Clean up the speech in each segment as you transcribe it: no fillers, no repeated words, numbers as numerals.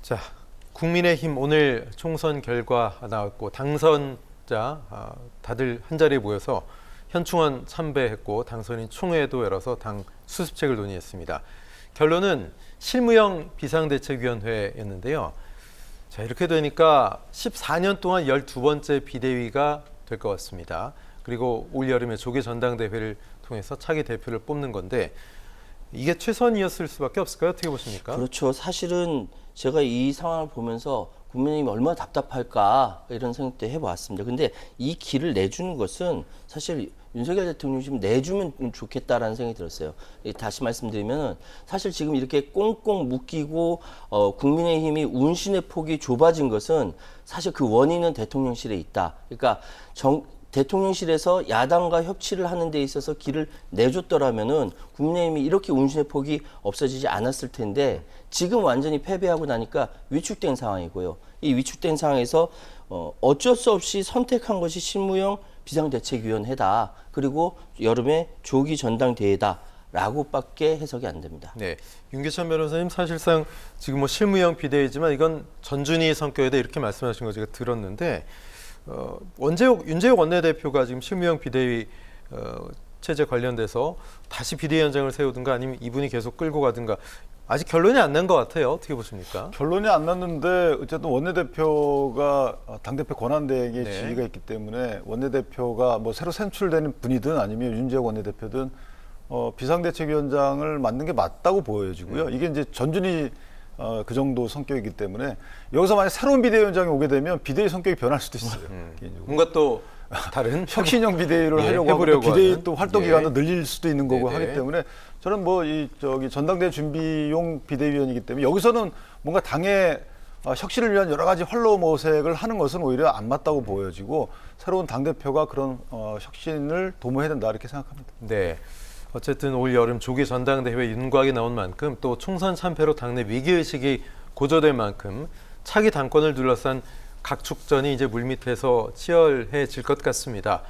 자, 국민의힘 오늘 총선 결과 나왔고 당선자 다들 한자리에 모여서 현충원 참배했고 당선인 총회도 열어서 당 수습책을 논의했습니다. 결론은 실무형 비상대책위원회였는데요. 자, 이렇게 되니까 14년 동안 12번째 비대위가 될 것 같습니다. 그리고 올 여름에 조기 전당대회를 통해서 차기 대표를 뽑는 건데 이게 최선이었을 수밖에 없을까요? 어떻게 보십니까? 그렇죠. 사실은 제가 이 상황을 보면서 국민의힘이 얼마나 답답할까 이런 생각도 해봤습니다. 근데 이 길을 내주는 것은 사실 윤석열 대통령이 좀 내주면 좋겠다라는 생각이 들었어요. 다시 말씀드리면 사실 지금 이렇게 꽁꽁 묶이고 국민의힘이 운신의 폭이 좁아진 것은 사실 그 원인은 대통령실에 있다. 그러니까 대통령실에서 야당과 협치를 하는 데 있어서 길을 내줬더라면은 국민의힘이 이렇게 운신의 폭이 없어지지 않았을 텐데 지금 완전히 패배하고 나니까 위축된 상황이고요. 이 위축된 상황에서 어쩔 수 없이 선택한 것이 실무형 비상대책위원회다. 그리고 여름에 조기 전당대회다. 라고밖에 해석이 안 됩니다. 네, 윤기찬 변호사님 사실상 지금 뭐 실무형 비대위지만 이건 전준희 성격이다 이렇게 말씀하신 거 제가 들었는데 윤재욱 원내대표가 지금 실무형 비대위 체제 관련돼서 다시 비대위원장을 세우든가 아니면 이분이 계속 끌고 가든가 아직 결론이 안 난 것 같아요. 어떻게 보십니까? 결론이 안 났는데 어쨌든 원내대표가 당대표 권한대행의 네. 지위가 있기 때문에 원내대표가 뭐 새로 선출되는 분이든 아니면 윤재욱 원내대표든 비상대책위원장을 맡는 게 맞다고 보여지고요. 이게 이제 전준희 그 정도 성격이기 때문에 여기서 만약 새로운 비대위원장이 오게 되면 비대위 성격이 변할 수도 있어요. 뭔가 또 다른 혁신형 비대위를 예, 하려고 하고 해보려고 비대위 하는. 또 활동 예. 기간도 늘릴 수도 있는 거고 네네. 하기 때문에 저는 뭐 전당대회 준비용 비대위원이기 때문에 여기서는 뭔가 당의 혁신을 위한 여러 가지 활로 모색을 하는 것은 오히려 안 맞다고 보여지고 새로운 당대표가 그런 혁신을 도모해야 된다 이렇게 생각합니다. 네. 어쨌든 올 여름 조기 전당대회 윤곽이 나온 만큼 또 총선 참패로 당내 위기의식이 고조될 만큼 차기 당권을 둘러싼 각축전이 이제 물밑에서 치열해질 것 같습니다.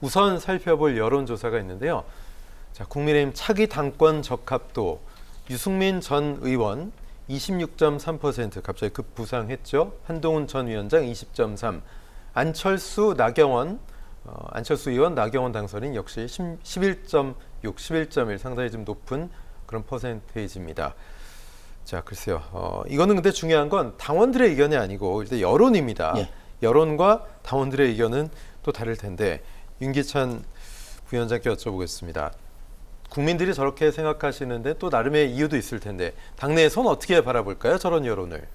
우선 살펴볼 여론조사가 있는데요. 자, 국민의힘 차기 당권 적합도 유승민 전 의원 26.3% 갑자기 급부상했죠. 한동훈 전 위원장 20.3%, 안철수 의원, 나경원 당선인 역시 11.6, 11.1 상당히 좀 높은 그런 퍼센테이지입니다. 자, 글쎄요. 이거는 근데 중요한 건 당원들의 의견이 아니고 일단 여론입니다. 예. 여론과 당원들의 의견은 또 다를 텐데 윤기찬 부위원장께 여쭤보겠습니다. 국민들이 저렇게 생각하시는데 또 나름의 이유도 있을 텐데 당내에서는 어떻게 바라볼까요? 저런 여론을.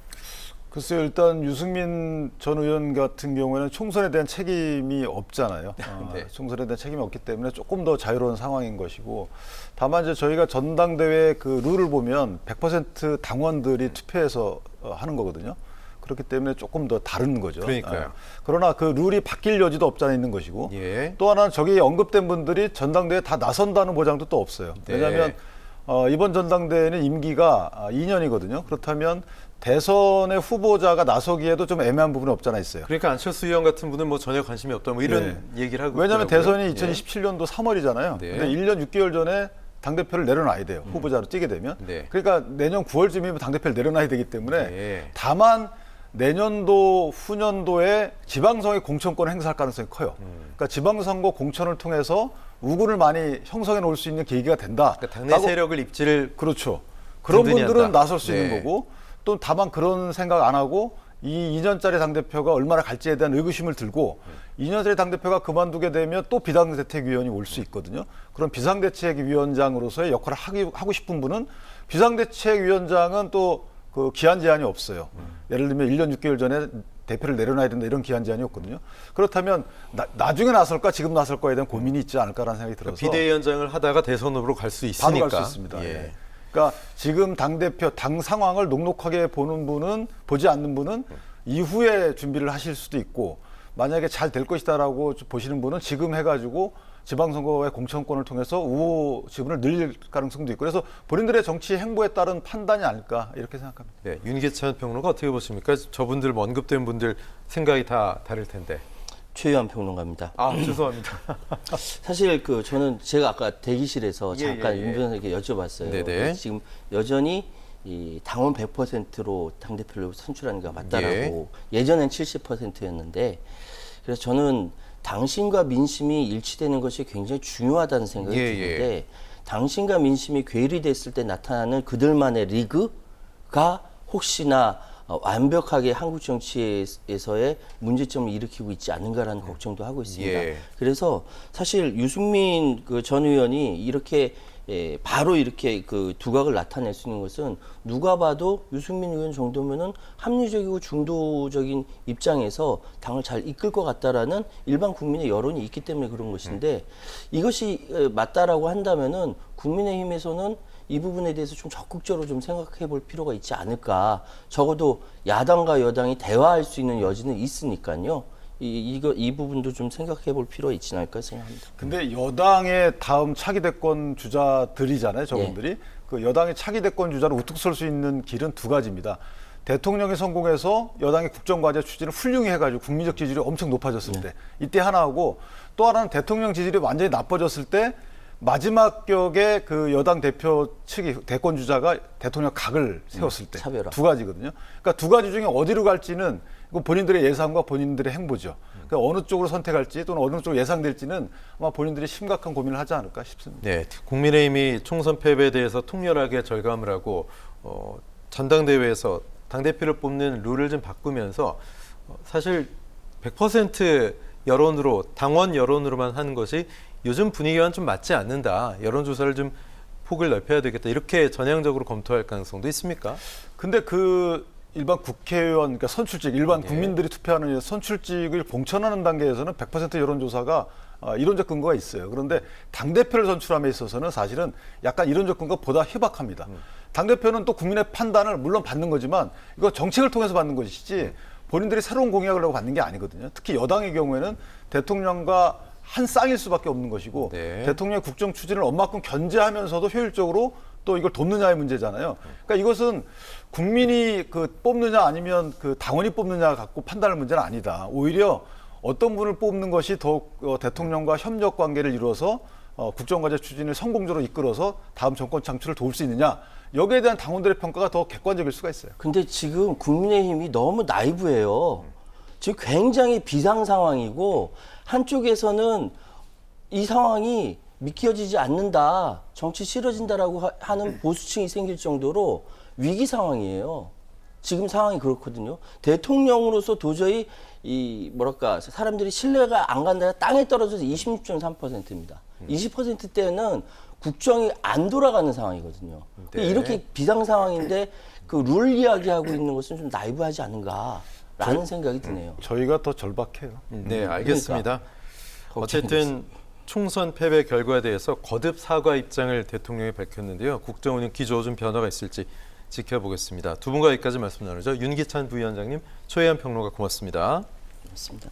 글쎄요, 일단 유승민 전 의원 같은 경우에는 총선에 대한 책임이 없잖아요. 네. 총선에 대한 책임이 없기 때문에 조금 더 자유로운 상황인 것이고, 다만 이제 저희가 전당대회 그 룰을 보면 100% 당원들이 투표해서 하는 거거든요. 그렇기 때문에 조금 더 다른 거죠. 그러니까요. 그러나 그 룰이 바뀔 여지도 없지 않아 있는 것이고, 예. 또 하나는 저기 언급된 분들이 전당대회에 다 나선다는 보장도 또 없어요. 네. 왜냐하면 이번 전당대회는 임기가 2년이거든요. 그렇다면 대선의 후보자가 나서기에도 좀 애매한 부분이 없잖아 있어요. 그러니까 안철수 의원 같은 분은 뭐 전혀 관심이 없다 뭐 이런 얘기를 하고 왜냐하면 있더라고요. 대선이 2027년도 3월이잖아요. 네. 근데 1년 6개월 전에 당대표를 내려놔야 돼요. 후보자로 뛰게 되면. 네. 그러니까 내년 9월쯤이면 당대표를 내려놔야 되기 때문에 네. 다만 내년도 후년도에 지방선거의 공천권을 행사할 가능성이 커요. 그러니까 지방선거 공천을 통해서 우군을 많이 형성해 놓을 수 있는 계기가 된다. 그러니까 당내 세력을 입지를 그렇죠. 그런 든든히 분들은 한다. 나설 수 있는 네. 거고 또 다만 그런 생각 안 하고 이 2년짜리 당대표가 얼마나 갈지에 대한 의구심을 들고 2년짜리 당대표가 그만두게 되면 또 비상대책위원이 올 수 있거든요. 그런 비상대책위원장으로서의 역할을 하고 싶은 분은 비상대책위원장은 또 그 기한 제한이 없어요. 예를 들면 1년 6개월 전에 대표를 내려놔야 된다 이런 기한 제한이 없거든요. 그렇다면 나중에 나설까 지금 나설 거에 대한 고민이 있지 않을까라는 생각이 들어서 비대위원장을 하다가 대선으로 갈 수 있으니까. 바로 갈 수 있습니다. 예. 예. 그러니까 지금 당대표, 당 상황을 녹록하게 보지 않는 분은 이후에 준비를 하실 수도 있고 만약에 잘 될 것이다라고 보시는 분은 지금 해가지고 지방선거의 공천권을 통해서 후보 지분을 늘릴 가능성도 있고 그래서 본인들의 정치 행보에 따른 판단이 아닐까 이렇게 생각합니다. 네, 윤기찬 평론가 어떻게 보십니까? 저분들 뭐 언급된 분들 생각이 다 다를 텐데. 최유한 평론가입니다. 아, 죄송합니다. 사실 제가 아까 대기실에서 예, 잠깐 예, 예. 윤 변호사에게 여쭤봤어요. 네네. 지금 여전히 이 당원 100%로 당대표를 선출하는 게 맞다라고 예전엔 70%였는데 그래서 저는 당신과 민심이 일치되는 것이 굉장히 중요하다는 생각이 드는데 당신과 민심이 괴리됐을 때 나타나는 그들만의 리그가 혹시나 완벽하게 한국 정치에서의 문제점을 일으키고 있지 않은가라는 걱정도 하고 있습니다. 그래서 사실 유승민 그 전 의원이 이렇게 바로 이렇게 그 두각을 나타낼 수 있는 것은 누가 봐도 유승민 의원 정도면은 합리적이고 중도적인 입장에서 당을 잘 이끌 것 같다라는 일반 국민의 여론이 있기 때문에 그런 것인데 이것이 맞다라고 한다면은 국민의힘에서는 이 부분에 대해서 좀 적극적으로 좀 생각해 볼 필요가 있지 않을까. 적어도 야당과 여당이 대화할 수 있는 여지는 있으니까요. 이 부분도 좀 생각해 볼 필요가 있지 않을까 생각합니다. 근데 여당의 다음 차기 대권 주자들이잖아요, 저분들이. 그 여당의 차기 대권 주자로 우뚝 설 수 있는 길은 두 가지입니다. 대통령이 성공해서 여당의 국정과제 추진을 훌륭히 해가지고 국민적 지지율이 엄청 높아졌을 때 이때 하나하고 또 하나는 대통령 지지율이 완전히 나빠졌을 때 마지막 격에 그 여당 대표 측이 대권 주자가 대통령 각을 세웠을 때 차별화. 두 가지거든요. 그러니까 두 가지 중에 어디로 갈지는 이건 본인들의 예상과 본인들의 행보죠. 그러니까 어느 쪽으로 선택할지 또는 어느 쪽으로 예상될지는 아마 본인들이 심각한 고민을 하지 않을까 싶습니다. 네, 국민의힘이 총선 패배에 대해서 통렬하게 절감을 하고 전당대회에서 당대표를 뽑는 룰을 좀 바꾸면서 사실 100% 여론으로 당원 여론으로만 하는 것이 요즘 분위기와는 좀 맞지 않는다. 여론조사를 좀 폭을 넓혀야 되겠다. 이렇게 전향적으로 검토할 가능성도 있습니까? 근데 그 일반 국회의원, 그러니까 선출직, 일반 국민들이 투표하는 선출직을 공천하는 단계에서는 100% 여론조사가 이론적 근거가 있어요. 그런데 당대표를 선출함에 있어서는 사실은 약간 이론적 근거가 보다 희박합니다. 당대표는 또 국민의 판단을 물론 받는 거지만 이거 정책을 통해서 받는 것이지 본인들이 새로운 공약을 하고 받는 게 아니거든요. 특히 여당의 경우에는 대통령과 한 쌍일 수밖에 없는 것이고 대통령의 국정 추진을 얼마큼 견제하면서도 효율적으로 또 이걸 돕느냐의 문제잖아요. 그러니까 이것은 국민이 그 뽑느냐 아니면 그 당원이 뽑느냐 갖고 판단할 문제는 아니다. 오히려 어떤 분을 뽑는 것이 더욱 대통령과 협력 관계를 이루어서 국정과제 추진을 성공적으로 이끌어서 다음 정권 창출을 도울 수 있느냐. 여기에 대한 당원들의 평가가 더 객관적일 수가 있어요. 근데 지금 국민의힘이 너무 나이브해요. 지금 굉장히 비상 상황이고 한쪽에서는 이 상황이 믿겨지지 않는다, 정치 싫어진다라고 하는 보수층이 생길 정도로 위기 상황이에요. 지금 상황이 그렇거든요. 대통령으로서 도저히 이 뭐랄까 사람들이 신뢰가 안 간다, 땅에 떨어져서 26.3%입니다. 20%대는 국정이 안 돌아가는 상황이거든요. 이렇게 비상 상황인데 그 룰 이야기하고 있는 것은 좀 나이브하지 않은가라는 생각이 드네요. 저희가 더 절박해요. 네, 알겠습니다. 어쨌든 총선 패배 결과에 대해서 거듭 사과 입장을 대통령이 밝혔는데요. 국정 운영 기조 좀 변화가 있을지 지켜보겠습니다. 두 분과 여기까지 말씀 나누죠. 윤기찬 부위원장님, 최혜한 평론가 고맙습니다. 고맙습니다.